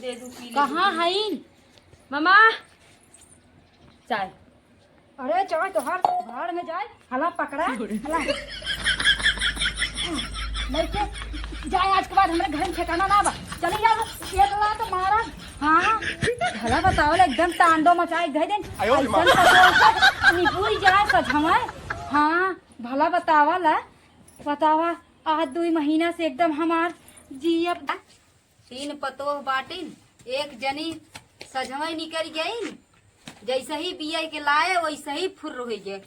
दे दूं पी ले। कहाँ है मामा चाय। अरे चाय तो हर घर में जाए हला पकड़ा हला लेके जाए। आज के बाद हमारे घर में ठिकाना ना बा। चले जाओ ये तो मारा। हाँ भला बताओ एकदम तांडव मचाए गए दिन निपुर जाए सच हमारे। हाँ भला बतावा ला बतावा आज 2 महीना से एकदम हमार जिया 3 पतोह बाटिन एक जनी सजवई निकल गई। जैसे ही बिया के लाए वैसे ही फुर रही गए।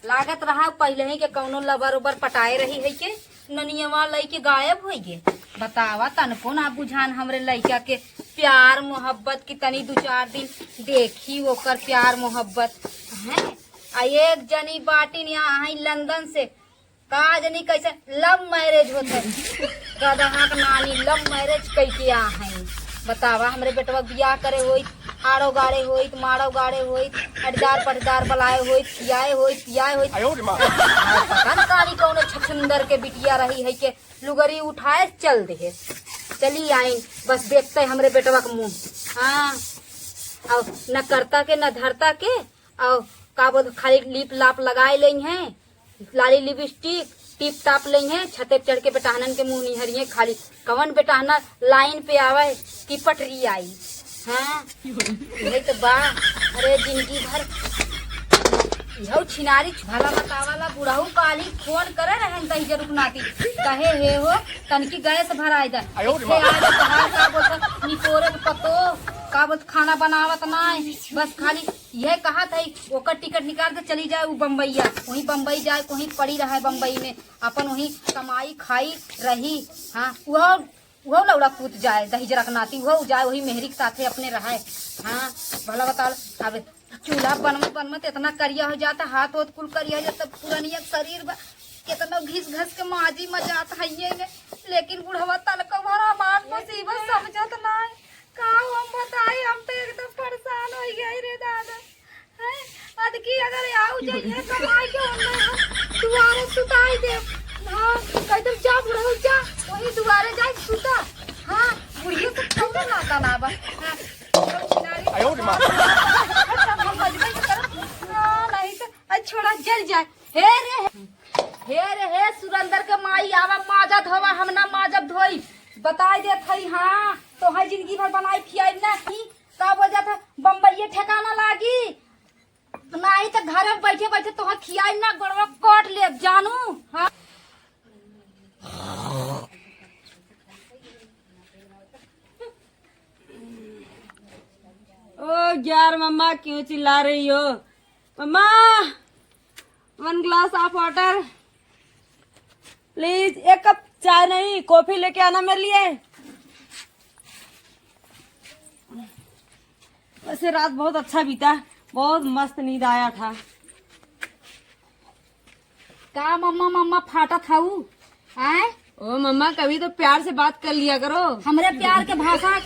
लागत रहा पहले ही के कौनो लबर उबर पटाए रही है के ननियवा लई गायब हो गए। बतावा तनको ना बुझान हमरे लइका के प्यार मोहब्बत की तनी 2-4 दिन देखी ओकर प्यार मोहब्बत है। आ एक जनी बाटिन यहाँ आई लंदन से का जनी कैसे लव मैरिज होते गदहा के नानी लव मैरिज कैके आ है। बतावा हमरे बेटवा बियाह करे होई आड़ो गाड़े होई माड़ो गाड़े होई अडदार पटदार बलाए होई खियाए होई पियाए होई पता न काली कौन छछुंदर के बिटिया रही है के लुगरी उठाए चल दे चली आई। बस देखते हमरे बेटवा के मुंह। हाँ और न करता के न धरता के और का बोल खाली लिप लाप लगाए ले हैं लाली लिपस्टिक टिप टाप ले हैं छते चढ़ के बेटाहनन के मुंह निहरिए खाली कवन बेटाहना लाइन पे आवे की पटरी आई। हाँ यही तो बा। अरे जिंदगी भर यह छिनारी भला बतावाला बुढ़ाऊ काली फोन करे रहन कहीं जरूर नाती कहे हे हो तनकी गैस भराई दे का बोलता निपोरे पतो का बोलत खाना बनावत ना बस खाली यह कहा था ओकर टिकट निकाल के चली जाए वो बम्बईया वहीं बम्बई जाए वहीं पड़ी रहा बम्बई में अपन वहीं कमाई खाई रही। हाँ वो लौड़ा कूद जाए दही जरक नाती वो जाए वही मेहरी के साथे अपने रहे। हाँ भला बता अब चूल्हा बनमत इतना करिया हो जाता हाथ वोथ कुल करिया हो जाता पुरानिया शरीर कितना घिस घस के माजी मजात है लेकिन बुढ़वा तलक भरा मान मुसीबत समझत ना का हम बताए हम तो एकदम परेशान हो गए रे दादा है। अदकी अगर आऊ जाइए कमाई के हम दुआरे सुताई दे। हाँ कदम जा बुढ़ऊ जा वही दुआरे जाए सुता। हाँ बुढ़िया तो थोड़ा नाता ना बा। नहीं तो छोड़ा जल जाए। हे सुरेंद्र के माई आवा माजत हवा हम ना माजब धोई बताई दे थई। हाँ तो है जिंदगी भर बनाई खियाई ना का बोल जाता बम्बई ठेकाना लागी नहीं तो घर में बैठे बैठे तो खियाई ना गड़वा काट ले जानू। हाँ ओ यार मम्मा क्यों चिल्ला रही हो। मम्मा 1 glass of water please. 1 cup चाय नहीं कॉफी लेके आना मेरे लिए। वैसे रात बहुत अच्छा बीता बहुत मस्त नींद आया था। का मम्मा फाटा थाऊ आए। ओ मम्मा कभी तो प्यार से बात कर लिया करो। हमरे प्यार के भाषा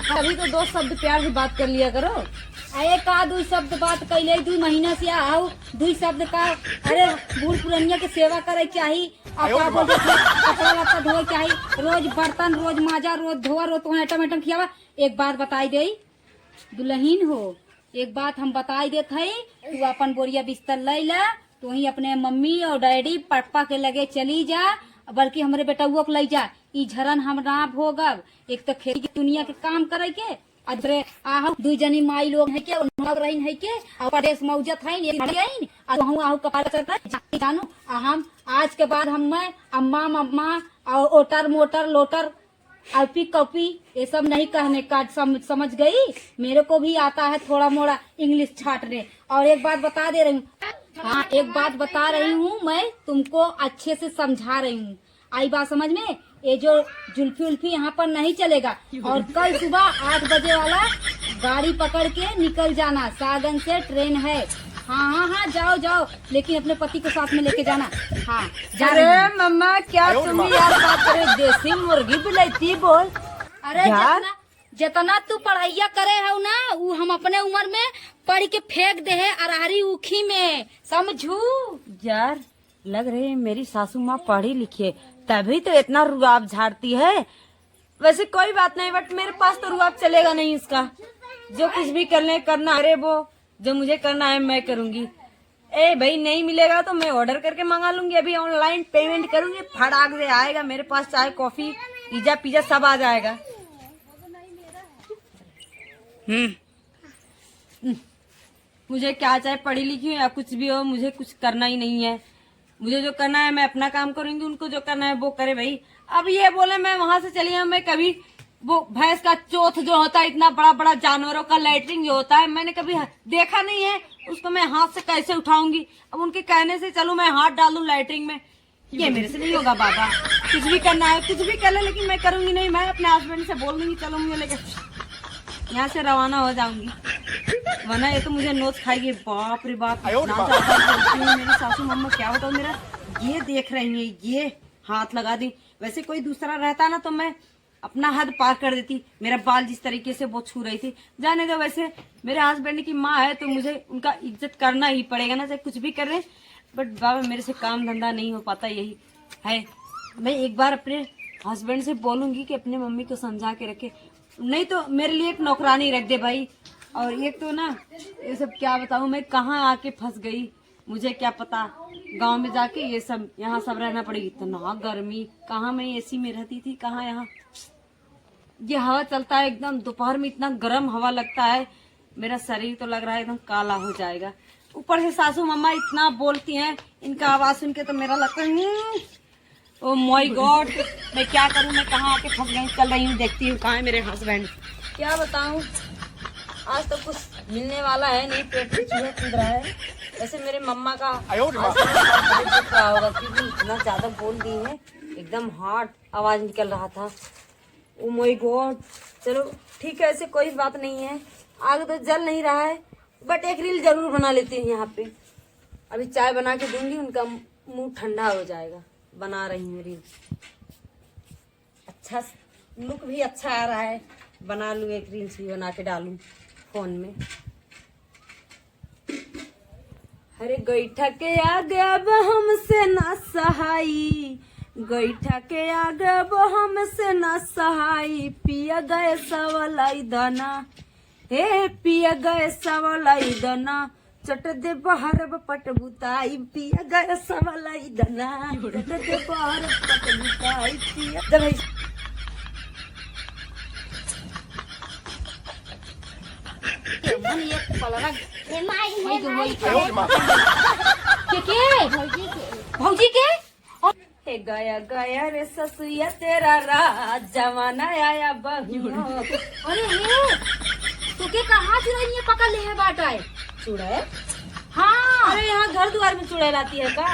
कभी तो 2 शब्द प्यार से बात कर लिया करो। अरे का 2 शब्द बात कैले 2 महीना से आओ 2 शब्द का। अरे बूढ़ पुरनिया के सेवा करे चाहिए और का बोलते कपड़ा लत्ता धोए चाहिए रोज बर्तन रोज माजा रोज धोआ रोज तो आइटम खियावा। एक बात बताई दे दुल्हन हो एक बात हम बताई देत है तू अपन बोरिया बिस्तर ले ला तू ही अपने मम्मी और डैडी पापा के लगे चली जा बल्कि हमारे बेटुआ के ले जा। ई झरन हम ना भोगब। एक तो खेती की दुनिया के काम करे के अदरे आहू 2 जनी माई लोग है के उनग रहीन है के और परदेश मौजत है ये गईन आ कहूं आहू कपाल चलता जानू हम आज के बाद हम मैं अम्मा मम्मा और ओटर मोटर लोटर अल्पी कॉपी ये सब नहीं कहने का समझ गई। मेरे को भी आता है थोड़ा मोड़ा इंग्लिश छाटने। और एक बात बता दे रही हूँ। हाँ एक बात बता रही हूँ मैं तुमको अच्छे से समझा रही हूँ। आई बात समझ में। ये जो जुल्फी उल्फी यहाँ पर नहीं चलेगा। और कल सुबह 8 बजे वाला गाड़ी पकड़ के निकल जाना। सागन से ट्रेन है। हाँ जाओ जाओ लेकिन अपने पति को साथ में लेके जाना। हाँ अरे मम्मा क्या तुम यार बात करे देसी मुर्गी बिलाती बोल। अरे जितना तू पढ़ाइया करे है ना वो हम अपने उम्र में पढ़ के फेंक दे है अरहरी उखी में समझू। यार लग रही है मेरी सासू माँ पढ़ी लिखी तभी तो इतना रुआब झाड़ती है। वैसे कोई बात नहीं, बट मेरे पास तो रुआब चलेगा नहीं इसका। जो कुछ भी करने करना, अरे वो जो मुझे करना है मैं करूंगी। ए भाई, नहीं मिलेगा तो मैं ऑर्डर करके मंगा लूंगी, अभी ऑनलाइन पेमेंट करूंगी, फटाक से आएगा मेरे पास। चाय कॉफी पिज्जा पिज्जा सब आ जाएगा। मुझे क्या चाहे पढ़ी लिखी हो या कुछ भी हो, मुझे कुछ करना ही नहीं है। मुझे जो करना है मैं अपना काम करूंगी, उनको जो करना है वो करे भाई। अब ये बोले मैं वहां से चली हूँ, मैं कभी वो भैंस का चोथ जो होता है, इतना बड़ा बड़ा जानवरों का लैटरिन जो होता है, मैंने कभी देखा नहीं है, उसको मैं हाथ से कैसे उठाऊंगी। अब उनके कहने से चलूं मैं हाथ डाल दूं लैटरिन में, ये मेरे से नहीं होगा बाबा। कुछ भी करना है कुछ भी कर ले, लेकिन मैं करूंगी नहीं। मैं अपने हस्बैंड से बोल दूंगी चलो मुझे लेकर यहाँ से रवाना हो जाऊंगी, वरना ये तो मुझे नोच खाएगी। बाप रे बाप, इतना ज्यादा बोलती हूँ। मेरी सासू मम्मा क्या बताओ, मेरा ये देख रही है, ये हाथ लगा दी। वैसे कोई दूसरा रहता ना तो मैं अपना हद पार कर देती। मेरा बाल जिस तरीके से वो छू रही थी, जाने दो। वैसे मेरे हस्बैंड की माँ है तो मुझे उनका इज्जत करना ही पड़ेगा ना, चाहे कुछ भी कर रहे। बट बाबा मेरे से काम धंधा नहीं हो पाता, यही है। मैं एक बार अपने हस्बैंड से बोलूंगी कि अपने मम्मी को समझा के रखे, नहीं तो मेरे लिए एक नौकरानी रख दे भाई। और एक तो ना ये सब क्या बताऊं, मैं कहाँ आके फंस गई, मुझे क्या पता। गांव में जाके ये सब यहाँ सब रहना पड़ेगी, इतना गर्मी। कहाँ मैं एसी में रहती थी, कहाँ यहाँ ये हवा चलता है एकदम। दोपहर में इतना गर्म हवा लगता है, मेरा शरीर तो लग रहा है एकदम काला हो जाएगा। ऊपर से सासू मम्मा इतना बोलती हैं, इनका आवाज सुन के तो मेरा लगता है ओ माय गॉड, मैं क्या करूं, मैं कहाँ आके फंस गई। चल रही हूँ, देखती हूँ कहाँ है मेरे हस्बैंड। क्या बताऊं, आज तो कुछ मिलने वाला है नहीं, पेट में चूहे कूद रहा है। वैसे मेरे मम्मा का आज दिख रहा होगा, क्योंकि इतना ज्यादा बोल दी है, एकदम हार्ड आवाज निकल रहा था। ओ माय गॉड, चलो ठीक है, ऐसे कोई बात नहीं है। आग तो जल नहीं रहा है, बट एक रील जरूर बना लेती हूँ यहाँ पे। अभी चाय बना के दूंगी, उनका मुंह ठंडा हो जाएगा। बना रही हूँ रील, अच्छा लुक भी अच्छा आ रहा है। बना लूँ एक रील्स भी बना के डालूं फोन में। अरे गैठा के आगे अब हमसे ना सहाई, गैठा के आगे अब हमसे ना सहाई। पिया गए सवलाई दाना, हे पिया गए सवलाई दाना, चट दे बाहर पट बुताई। पिया गए सवलाई दाना, चट दे बाहर पट बुताई। पिया जब भौजी के हे गया गया रे ससुया तेरा राज, जमाना आया बहू। अरे हे तू के कहाँ चुड़ैल पकड़ ले है बाटा चुड़ैल? हाँ, अरे यहाँ घर द्वार में चुड़ैल आती है का?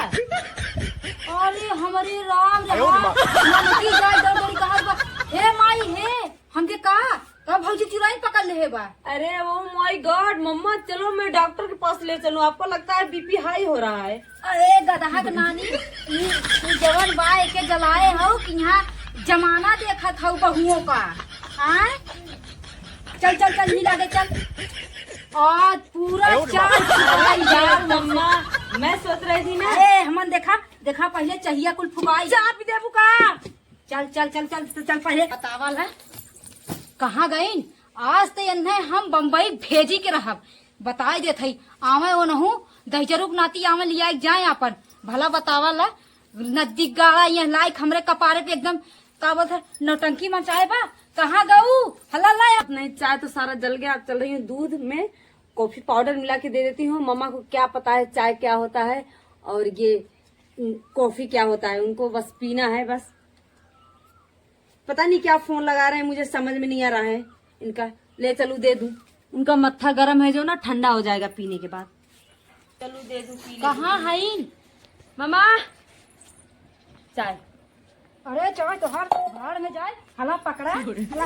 अरे हमारे राम रे जाए दौड़ी कहा हे माई हे हमके कहा तब भौजी चुड़ैल पकड़ ले है बा। अरे ओ माय गॉड मम्मा, चलो मैं डॉक्टर के पास ले चलूं, आपको लगता है बीपी हाई हो रहा है? अरे गधा के नानी, ई जवन बाय के जलाए हो कि यहाँ जमाना देखत हो बहुओं का। हाँ चल चल चल हिला दे चल, आज पूरा चाल यार मम्मा, मैं सोच रही थी ना। अरे हमन देखा देखा पहले चाहिए कुल फुकाई चाप दे बुका। चल चल चल चल चल पहले बतावल है कहाँ गई। आज तो इन्हें हम बम्बई भेजी के रहब, बताई देत हई आवे वो नहू दहजरुक नाती आवे लिया जाए अपन। भला बतावल है नजदीक गाड़ा यहाँ लाइक हमरे कपारे पे एकदम का बोलते नौटंकी मचाए बा। कहाँ गऊ हला लाया नहीं, चाय तो सारा जल गया। चल रही हूँ, दूध में कॉफी पाउडर मिला के दे देती हूँ। मम्मा को क्या पता है चाय क्या होता है और ये कॉफी क्या होता है, उनको बस पीना है। बस पता नहीं क्या फोन लगा रहे हैं, मुझे समझ में नहीं आ रहा है इनका। ले चलू दे दूं, उनका मत्था गर्म है जो ना, ठंडा हो जाएगा पीने के बाद। चलू दे दूं पी। कहाँ है मम्मा चाय? अरे चाय तो हर भाड़ में जाए हला पकड़ा हला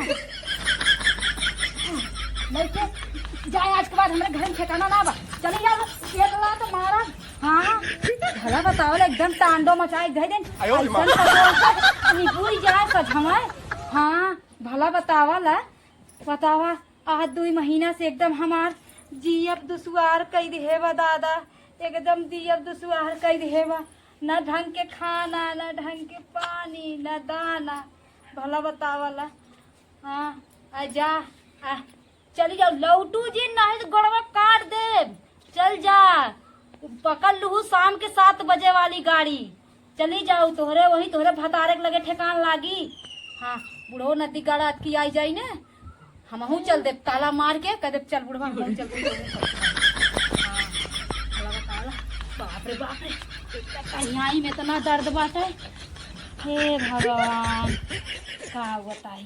लड़के जाए। आज के बाद हमारे घर में ठिकाना ना बा, चले यार एक ला तो मारा। हाँ भला बताओ एकदम तांडो मचाए दे दिन पूरी जाए सजमाए। हाँ भला बतावा ला बतावा, आज 2 महीना से एकदम हमार जियब दुसवार कई देवा दादा, एकदम जियब दुसवार कई देवा। न ढंग के खाना, न ढंग के पानी, न दाना। भला बतावला हाँ जा चली जाओ लौटू जी, नहीं तो गोड़वा काट दे। चल जा, पकड़ लू शाम के 7 बजे वाली गाड़ी। चली जाओ, तोहरे वही तोहरे भतारे के लगे ठेकान लागी। हाँ बुढ़ो नदी गाड़ा की आई जाई ने, हमहू चल दे ताला मार के, कह दे चल बुढ़वा हमहू चल दे। बाप रे बाप रे, कहीं में इतना दर्द बाटे। हे भगवान, का बताई।